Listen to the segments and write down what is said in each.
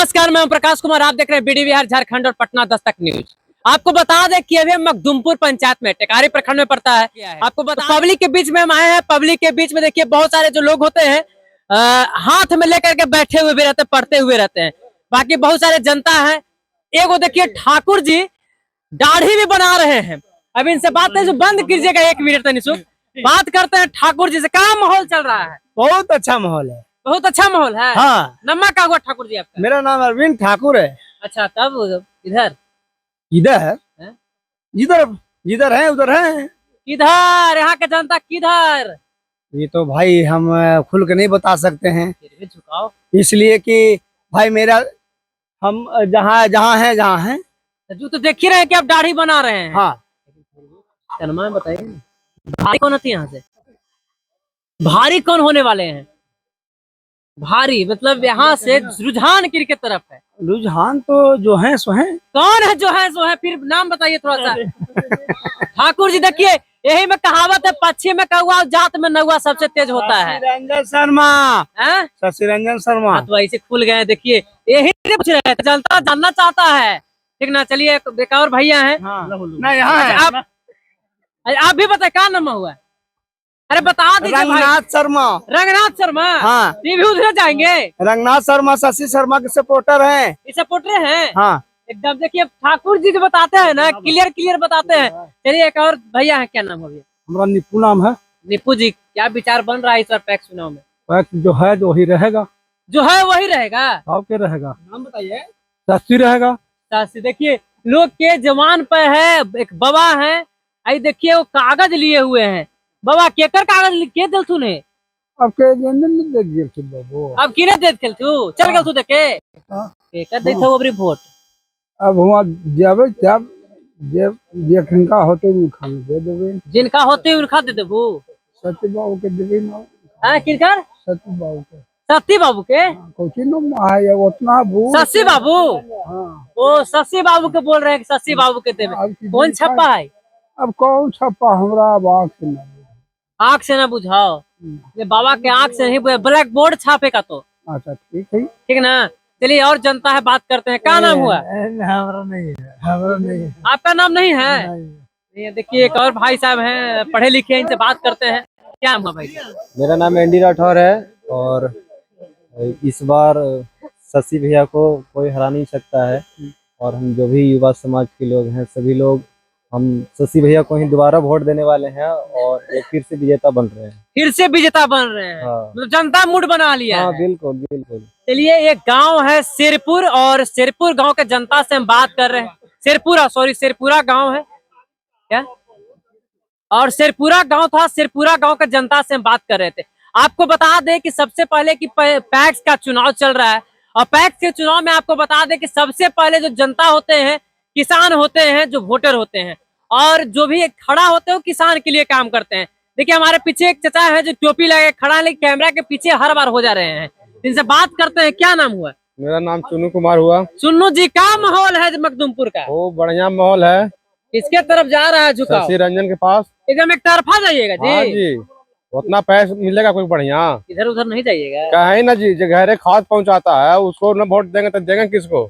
नमस्कार, मैं प्रकाश कुमार। आप देख रहे हैं बीडी बिहार झारखंड और पटना दस्तक न्यूज। आपको बता दें कि अभी मखदुमपुर पंचायत में टेकारी प्रखंड में पड़ता है। आपको बता पब्लिक के बीच में हम आए हैं। पब्लिक के बीच में देखिए बहुत सारे जो लोग होते हैं हाथ में लेकर के बैठे हुए भी रहते हैं, पढ़ते हुए रहते हैं। बाकी बहुत सारे जनता है। एगो देखिए ठाकुर जी दाढ़ी भी बना रहे हैं। अभी इनसे बात है, जो बंद कीजिएगा 1 मिनट तनिक बात करते हैं ठाकुर जी से। क्या माहौल चल रहा है? बहुत अच्छा माहौल है। बहुत अच्छा माहौल है। हाँ। नम्मा का हुआ ठाकुर जी आपका? मेरा नाम अरविंद ठाकुर है। अच्छा, तब इधर इधर है, जिधर जिधर है उधर है। किधर? यहाँ के जनता किधर? ये तो भाई हम खुल के नहीं बता सकते हैं, झुकाओ इसलिए कि भाई मेरा हम जहाँ हैं। जो तो देख ही रहे हैं कि आप दाढ़ी बना रहे हैं। हाँ। शर्मा बताइए, भारी कौन होती है यहाँ से? भारी कौन होने वाले हैं? भारी मतलब यहाँ से रुझान किसके तरफ है? रुझान तो जो है सो है। कौन है जो है सो है? फिर नाम बताइए थोड़ा सा। ठाकुर जी देखिए, यही में कहावत है, पश्चिम में कौवा जात में नौवा सबसे तेज होता है। रंजन शर्मा। शशि रंजन शर्मा। तो ऐसे खुल गए। देखिए यही पूछ रहे हैं, जनता जानना चाहता है। ठीक ना? चलिए, एक और भैया है। नहीं, यहाँ है। आप भी बताए क्या नाम हुआ? अरे बता दीजिए। रंगनाथ शर्मा। रंगनाथ शर्मा। हाँ। ये भी उधर जाएंगे। रंगनाथ शर्मा शशि शर्मा के सपोर्टर हैं। ये सपोर्टर हैं। हाँ। एकदम देखिए ठाकुर जी जो बताते हैं ना, क्लियर बताते हैं। चलिए, एक और भैया है। क्या नाम है भैया? हमारा निप्पू नाम है। निप्पू जी, क्या विचार बन रहा है इस बार पैक्स चुनाव में? पैक्स जो है जो ही रहेगा। जो है वही रहेगा। और क्या रहेगा? नाम बताइए। शशि रहेगा। शशि। देखिए लोग के जवान पे है। एक बाबा है, आई देखिए वो कागज लिए हुए हैं। बाबा केकर कागज के दिल तू ने? अब के देख गेल छु बाबू। अब किने देत खेल तू? चल गेल तू देखे? केकर देत हो अबरी वोट? अब हुआ जाबे जब जे जिनका होते उनका दे देबे। जिनका होते उनका दे देबू। सत्य बाबू के देबे ना। हां, किनकर? सत्य बाबू के। सत्य बाबू के? कोची नो है उतना बू। शशि बाबू। हाँ। ओ शशि बाबू के बोल रहे हैं कि शशि बाबू के देबे। कौन छप्पा है? अब कौन छप्पा हमरा आंख से ना आंख से ना बुझाओ। ये बाबा के आंख से नहीं बुझा, ब्लैक बोर्ड छापेगा तो। अच्छा ठीक है। ठीक ना? चलिए, और जनता है, बात करते हैं। क्या नाम हुआ? हमरा नहीं है। हमरा नहीं है। आपका नाम नहीं है? ये देखिए एक और भाई साहब हैं, पढ़े लिखे, इनसे बात करते हैं। क्या नाम है भाई? मेरा नाम एंडी राठौर है और इस बार शशि भैया को कोई हरा नहीं सकता है। और हम जो भी युवा समाज के लोग हैं, सभी लोग हम शशि भैया को ही दोबारा वोट देने वाले हैं और एक फिर से विजेता बन रहे हैं। फिर से विजेता बन रहे हैं? हाँ। मतलब जनता मूड बना लिया है। हाँ, बिल्कुल बिल्कुल। चलिए, एक गांव है सिरपुर, और सिरपुर गांव के जनता से हम बात कर रहे हैं। सिरपुरा गांव है क्या? और सिरपुरा गांव था। सिरपुरा गांव के जनता से हम बात कर रहे थे। आपको बता दें कि सबसे पहले कि पैक्स का चुनाव चल रहा है, और पैक्स के चुनाव में आपको बता दें कि सबसे पहले जो जनता होते हैं, किसान होते हैं, जो वोटर होते हैं, और जो भी खड़ा होते हैं वो किसान के लिए काम करते हैं। देखिए हमारे पीछे एक चचा है जो टोपी लगे खड़ा है, लेकिन कैमरा के पीछे हर बार हो जा रहे हैं। इनसे बात करते हैं। क्या नाम हुआ? मेरा नाम चुन्नू कुमार हुआ। सुन्नू जी, क्या माहौल है मखदुमपुर का? वो बढ़िया माहौल है। किसके तरफ जा रहा है झुकाव? शशि रंजन के पास। एकदम एक तरफा जाइएगा जी। हाँ जी, उतना पैसा मिलेगा कोई बढ़िया? इधर उधर नहीं जाइएगा। कहे ना जी, जो घरे खाद पहुंचाता है उसको न वोट देंगे तो देंगे किसको?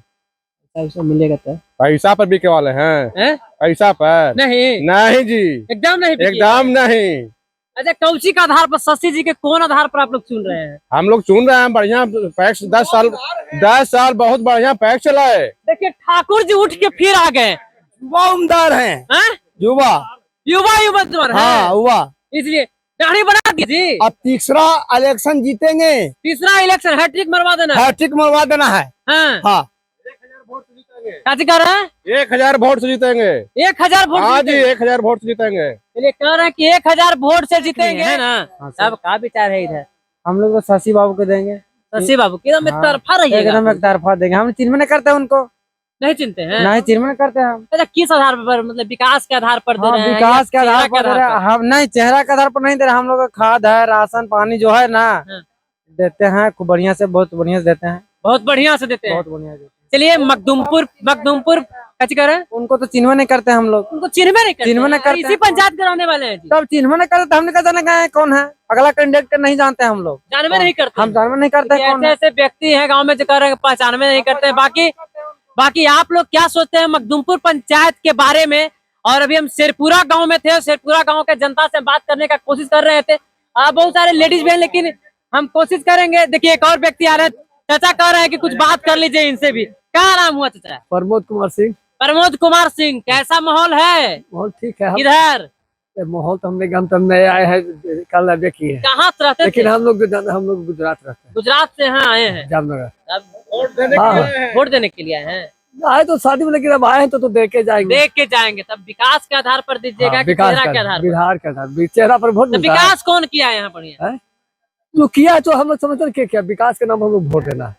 पैसा मिलेगा तो पैसा पर बिके वाले हैं। पैसा पर नहीं जी, एकदम नहीं, एकदम नहीं। अच्छा, कौची का आधार पर? शशि जी के कौन आधार पर आप लोग चुन रहे हैं? हम लोग चुन रहे हैं बढ़िया पैक्स। 10 साल बहुत बढ़िया पैक्स चला है। देखिए ठाकुर जी उठ के फिर आ गए। युवा उम्मीदवार हैं। युवा उम्मीदवार है। हाँ, हुआ इसलिए दाढ़ी बना दीजिए। अब तीसरा इलेक्शन जीतेंगे। तीसरा इलेक्शन हैट्रिक मरवा देना है। हैट्रिक मरवा देना है। हाँ। 1000 वोट से जीतेंगे। 1000 वोट? हाँ जी, 1000 वोट से जीतेंगे। चलिए, कह रहे हैं कि 1000 वोट से जीतेंगे, है ना? सब का विचार है इधर? हम लोग तो शशि बाबू को देंगे। शशि बाबू की एकदम एक तरफा रहिएगा। एकदम एक तरफा देंगे। हम चिन्ह करते हैं उनको। नहीं चिनते हैं? नहीं, चिन्ह करते हैं हम। अच्छा, किस आधार पर? मतलब विकास के आधार पर दे रहे हैं? विकास के आधार पर दे रहे हैं हम। नहीं, चेहरा के आधार पर नहीं दे रहे। हम लोग खाद है, राशन पानी जो है ना, देते हैं खूब बढ़िया से, बहुत बढ़िया से देते हैं। बहुत बढ़िया से देते हैं। बहुत बढ़िया। चलिए, मखदुमपुर कैसे कर रहे हैं? उनको तो चिन्ह नहीं करते हम लोग। उनको चिन्हवे नहीं करते चिन्हवे नहीं हैं। करते इसी हैं। पंचायत कराने वाले हैं जी। तब चिन्ह नहीं करते तो हमने कहा जाना है कौन है, अगला कैंडिडेट नहीं जानते हम लोग, जानवे नहीं करते हम जानवर नहीं करते हैं। कौन ऐसे है। ऐसे व्यक्ति हैं गांव में जो कर रहे हैं पहचान में नहीं करते हैं। बाकी आप लोग क्या सोचते हैं मखदुमपुर पंचायत के बारे में? और अभी हम शेरपुरा गांव में थे, शेरपुरा गांव के जनता से बात करने का कोशिश कर रहे थे। बहुत सारे लेडीज भी हैं, लेकिन हम कोशिश करेंगे। देखिए एक और व्यक्ति आ रहे हैं, चाचा कह रहे हैं कि कुछ बात कर लीजिए इनसे भी। क्या नाम हुआ चाचा? प्रमोद कुमार सिंह। प्रमोद कुमार सिंह। कैसा माहौल है माहौल ठीक है। हम इधर? माहौल तो हम नए आए हैं, कल अभी किए हैं, कहाँ से रहते लेकिन थे? हम लोग गुजरात रहते हैं, गुजरात से यहाँ आए हैं। जामनगर। अब वोट देने के लिए आए हैं। आए तो शादी में, लेकिन अब आए हैं तो देख के जाएंगे। देख के जाएंगे। तब विकास के आधार पर दीजिएगा हाँ, कि विकास चेहरा का के आधार पर? बिहार का था, चेहरा पर वोट तो मिलता है। विकास कौन किया है यहाँ पर? ये? जो किया है तो हम लोग समझते हैं क्या विकास के नाम हम लोग वोट देना है।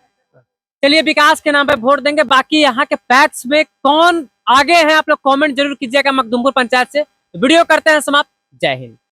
चलिए विकास के नाम पे वोट देंगे। बाकी यहाँ के फैक्ट्स में कौन आगे है आप लोग कमेंट जरूर कीजिएगा मखदुमपुर पंचायत से। वीडियो करते हैं समाप्त। जय हिंद।